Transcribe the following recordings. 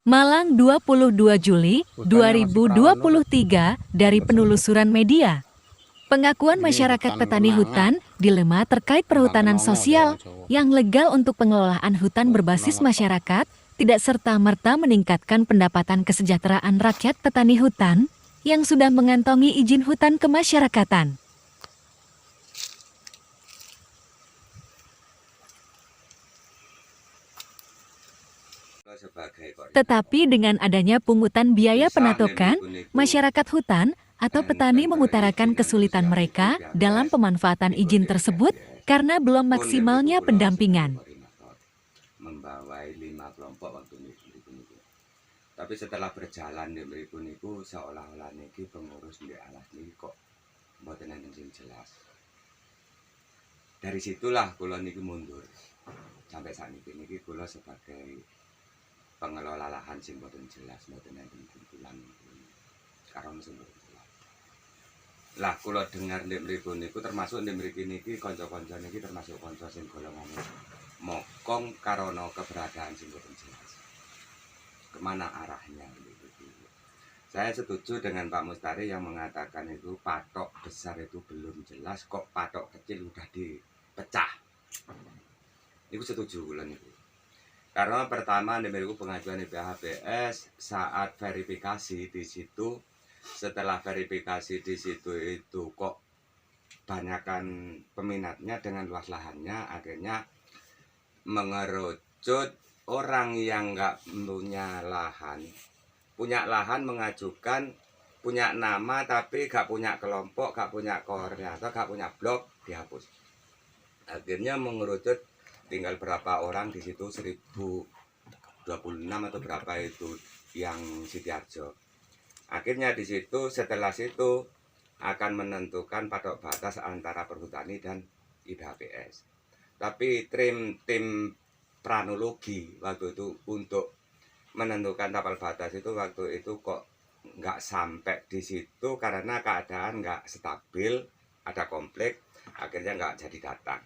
Malang 22 Juli 2023 dari penelusuran media. Pengakuan masyarakat petani hutan dilema terkait perhutanan sosial yang legal untuk pengelolaan hutan berbasis masyarakat tidak serta-merta meningkatkan pendapatan kesejahteraan rakyat petani hutan yang sudah mengantongi izin hutan kemasyarakatan. Tetapi dengan adanya pungutan biaya penatokan, masyarakat hutan atau petani mengutarakan kesulitan mereka dalam pemanfaatan izin tersebut karena belum maksimalnya pendampingan. Membawai 5 kelompok waktu niku. Tapi setelah berjalan di mripun niku seolah-olah niki pengurus di alas niki kok mboten enten sing jelas. Dari situlah kula niki mundur. Sampai saat niki kula sebagai pengelola lahan sing mboten jelas, mboten enten kumpulan karo sing mboten jelas. Lah kula dengar ndek mripun niku termasuk ndek mriki niki kanca-kanca niki termasuk kanca sing golongane mokong karena keberadaan sing mboten jelas. Kemana arahnya gitu. Saya setuju dengan Pak Mustari yang mengatakan itu patok besar itu belum jelas, kok patok kecil udah dipecah. Itu setuju kula niku. Karena pertama niku pengajuan BHPS saat verifikasi di situ, setelah verifikasi di situ itu kok banyakkan peminatnya dengan luas lahannya, akhirnya mengerucut orang yang nggak punya lahan mengajukan punya nama tapi nggak punya kelompok, nggak punya koordinator, nggak punya blok, dihapus. Akhirnya mengerucut tinggal berapa orang di situ, 1026 atau berapa itu yang Sidoarjo. Akhirnya di situ setelah situ akan menentukan patok batas antara perhutani dan IBHPS. Tapi tim pranologi waktu itu untuk menentukan tapal batas itu waktu itu kok nggak sampai di situ karena keadaan nggak stabil, ada konflik, akhirnya nggak jadi datang.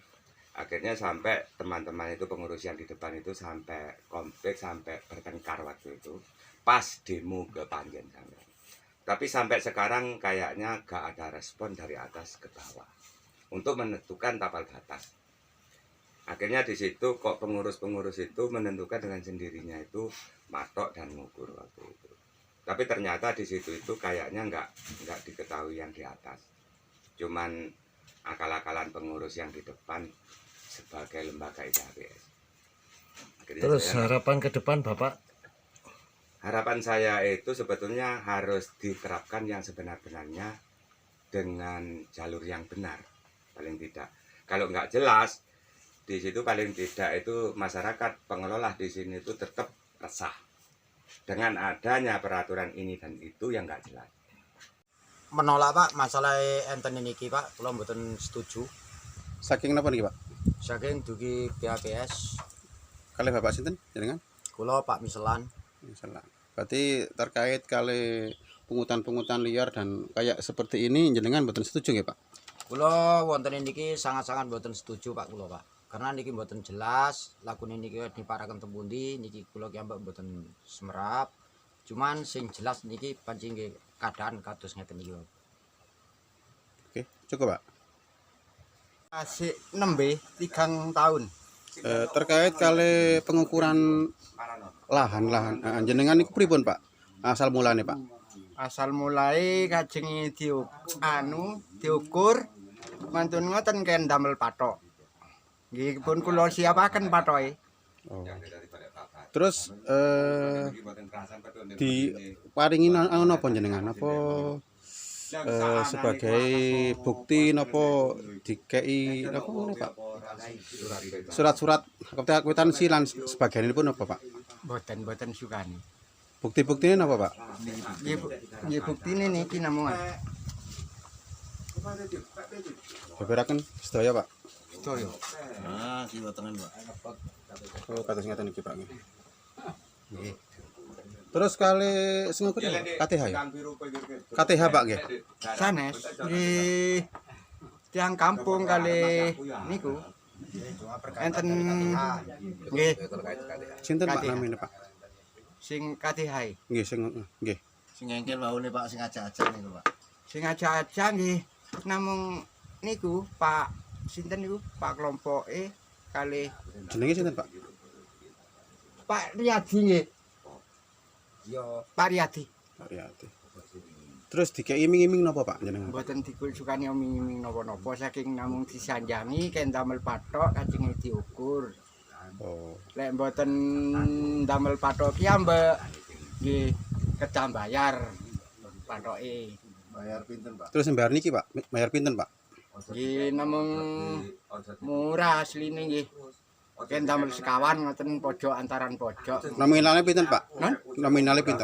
Akhirnya sampai teman-teman itu pengurus yang di depan itu sampai konflik, sampai bertengkar waktu itu pas demo ke Panjen sampai. Tapi sampai sekarang kayaknya gak ada respon dari atas ke bawah untuk menentukan tapal batas. Akhirnya di situ kok pengurus-pengurus itu menentukan dengan sendirinya itu matok dan ngukur waktu itu. Tapi ternyata di situ itu kayaknya nggak diketahui yang di atas. Cuman akal-akalan pengurus yang di depan sebagai lembaga IBHPS. Terus harapan ke depan Bapak? Harapan saya itu sebetulnya harus diterapkan yang sebenar-benarnya dengan jalur yang benar, paling tidak. Kalau nggak jelas, di situ paling tidak itu masyarakat pengelola di sini itu tetap resah dengan adanya peraturan ini dan itu yang nggak jelas. Menolak Pak, masalah enten niki Pak, kula mboten setuju. Saking napa niki Pak? Saking dugi BHPS. Kalih Bapak sinten jenengan? Kula Pak Miselan. Misalnya. Berarti terkait kali pungutan-pungutan liar dan kayak seperti ini jenengan mboten setuju nggih Pak? Kula wonten niki sangat-sangat mboten setuju Pak kula Pak. Karena niki mboten jelas, lakune niki diparaken teng pundi, niki kula ki ambek mboten semerap. Cuman sing jelas niki pancing nggih keadaan kados ngeten iki. Oke, cukup Pak. Asik nembe 3 tahun. Terkait kali pengukuran lahan jenengan niku pripun Pak? Asal mulane Pak? Asal mulai kajeng diukur mantun ngoten ken damel patok. Nggih pun kula siapaken patoke. Oh. Terus diparingi napa jenengan? Apa sebagai bukti napa dikei napa ngene Pak? Surat-surat kwitansi lan sebagaianipun apa Pak? Boten sukani. Bukti-buktine napa Pak? Nggih buktine niki namung. Beberaken sedaya Pak. Sedaya. Nah, kiwa tengen Pak. Oh, kados ngeten iki Pak nggih. Nggih. Terus kali sengukur KTH ya? KTH Pak nggih. Sanes nggih tiang kampung kali niku enten nggih Sinten Pak Kadih. namine Pak? sing kadihai Nggih sing nggih. Sing engkel waune Pak sing ajak-ajak niku Pak. sing aja-aja nggih namung niku Pak sinten niku Pak kelompoke kali Jenenge sinten Pak? Pak Riyadi nggih. Yo Pak Riyadi. Pak Riyadi. Terus dikei iming-iming napa Pak jenengan? Mboten dikulsukani oming-oming napa-napa saking namung disanjangi ken damel pathok kajenge diukur. Oh. Lek mboten damel pathok ki ambek nggih kedah bayar pathoke. Bayar pinten Pak? Terus bayar niki Pak, bayar pinten Pak? Nggih namung murah asline nggih. Ken damel sekawan ngoten pojok antaran pojok. Nominalnya pinten Pak? Non? Nominalnya pinten?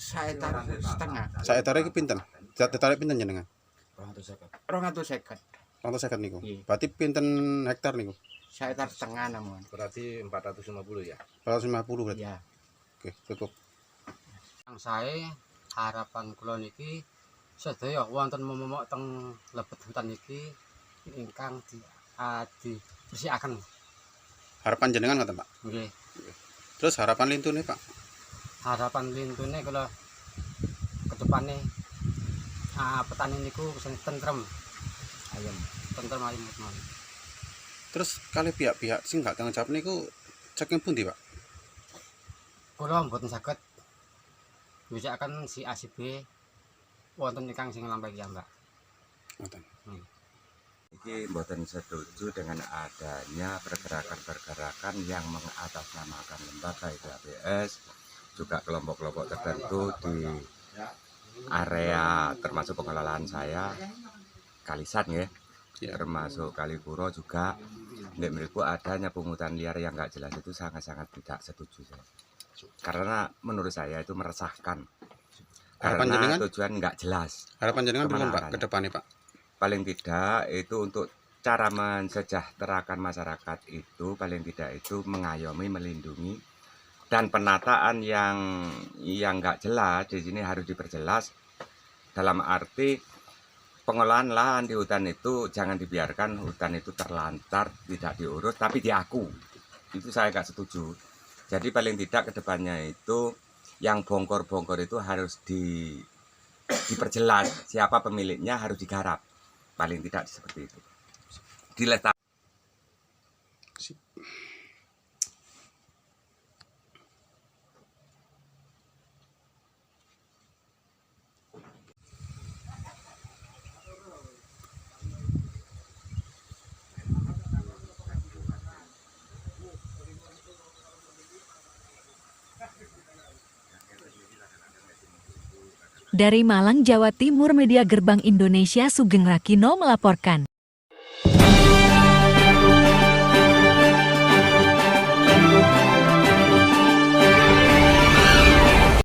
Saetar setengah. Saetare iki pinten? Ditarik pinten jenengan? 250. 250 niku. Iya. Berarti pinten hektar niku? Saetar setengah namun. Berarti 450 ya. 450 berarti. Ya. Oke, cukup. Yang saya harapan kula niki sedaya wonten momok teng lebet hutan niki ingkang dibersihaken. Harapan jenengan ngoten Pak. Nggih. Terus harapan lintune Pak? Harapan lintune kula kedepane petani niku sing tentrem. Ayem, tentrem ayem teman. Terus kali pihak-pihak sing gak tanggung jawab niku saking pundi Pak? Kula mboten saged mbicaraken si A si B wonten ingkang sing lampah ya, Mbak. Ngoten. Iki mboten setuju dengan adanya pergerakan-pergerakan yang mengatasnamakan lembaga itu ABS, juga kelompok-kelompok tertentu di area termasuk pengelolaan saya, Kalisan ya, termasuk Kalipuro juga. Nek mriku adanya pungutan liar yang nggak jelas itu sangat-sangat tidak setuju saya. Karena menurut saya itu meresahkan. Harapan Karena jenengan? tujuan nggak jelas. Harapan jenengan Kemana pripun Pak arahnya? ke depannya Pak? Paling tidak itu untuk cara mensejahterakan masyarakat itu paling tidak itu mengayomi, melindungi, dan penataan yang nggak jelas di sini harus diperjelas dalam arti pengolahan lahan di hutan itu jangan dibiarkan hutan itu terlantar tidak diurus tapi diaku, itu saya nggak setuju. Jadi paling tidak kedepannya itu yang bongkor-bongkor itu harus diperjelas, siapa pemiliknya harus digarap. Paling tidak seperti itu. Diletak. Dari Malang, Jawa Timur, Media Gerbang Indonesia Sugeng Rakino melaporkan.